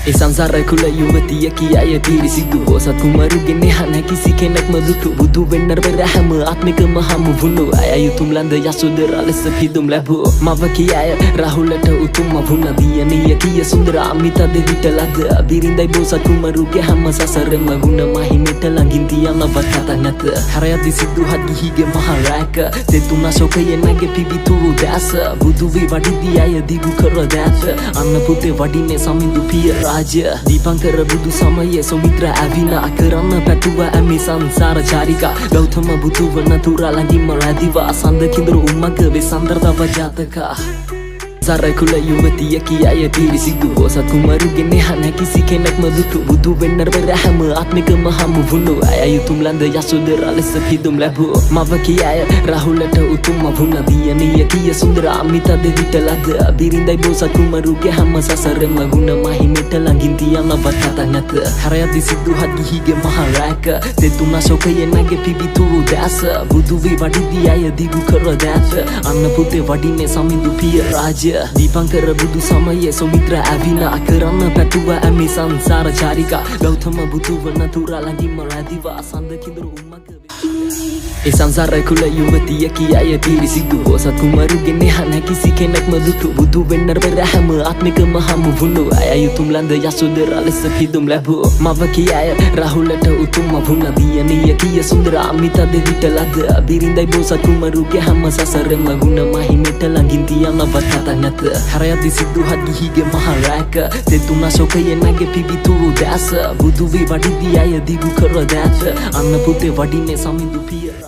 ඒ සංසාර කුල යුවතිය කියාය පිරිසිදු ඔසත් කුමරුගේ නෙහන කිසි කෙනෙක් මදුතු බුදු වෙන්නර පෙර හැම ආත්මිකම හමු වුණු අය යුතුම් ලන්ද යසුදරා ලෙස පිදුම් ලැබුව මව කියාය රාහුලට උතුම් වුණ දියණිය කිය සුන්දර අමිත දෙවිට ලද බිරිඳයි බෝසත් කුමරුගේ හැම සසරෙම ගුණ මහිමෙට ළඟින් තියනවත් කතා නැත හරයදි සිද්ධුහත් ගිහිගේ මහරැක තෙතුන ශෝකයේ නැගේ පිවිතුරු දැස බුදු වී වඩිදී අය දිගු කර දැත අන්න පුතේ වඩින්නේ සමිඳු පිය රාජ්‍ය දීපංකර බුදු සමයේ සොමිත්‍ර ඇවිලා කරන්න පැටුව ඇමි සංසාර චාරිකා ගෞතම බුදු වන තුරා ළඟින්ම රැදිවා සඳ කිඳුරු උම්මක වෙසන්දර තව ජාතකා සරකුල යුවතිය කියාය පිරිසිදු ඔසත් කුමරුගේ නෙහන කිසි කෙනෙක් මදුතු බුදු වෙන්නර පෙර හැම ආත්මිකම හමු වුණු අය යුතුම් ලන්ද යසුදරා ලෙස පිදුම් ලැබුව මව කියාය රාහුලට උතුම් වුණ දියණිය කිය සුන්දර අමිත දෙවිට ලද බිරිඳයි බෝසත් කුමරුගේ හැම සසරෙම ගුණ මහිමෙට ළඟින් තියනවත් කතා නැත හරයදි සිද්ධුහත් ගිහිගේ මහරැක තෙතුන ශෝකයේ නැගේ පිවිතුරු දැස බුදු වී වඩිදී අය දිගු කර දැත අන්න පුතේ වඩින්නේ සමිඳු පිය රාජ්‍ය දීපංකර බුදු සමයේ සොමිත්‍ර ඇවිලා කරන්න පැටුව ඇමි සංසාර චාරිකා ගෞතම බුදු වන තුරා ළඟින්ම රැදිවා සඳ කිඳුරු උම්මක ඒ සංසාර කුල යුවතිය කියාය පිරිසිදු ඔසත් කුමරුගේ නෙහන කිසි කෙනෙක් මදුතු බුදු වෙන්නර පෙර හැම ආත්මිකම හමු වුණු අය යුතුම් ලන්ද යසුදරා ලෙස පිදුම් ලැබුව මව කියාය රාහුලට උතුම් වුණ දියණිය කිය සුන්දර අමිත දෙවිට ලද බිරිඳයි බෝසත් කුමරුගේ හැම සසරෙම ගුණ මහිමෙට ළඟින් තියනවත් කතා නැත හරයදි සිද්ධුහත් ගිහිගේ මහරැක තෙතුන ශෝකයේ නැගේ පිවිතුරු දැස බුදු වී වඩිදී අය දිගු කර දැත අන්න පුතේ වඩින්නේ සමිඳු පිය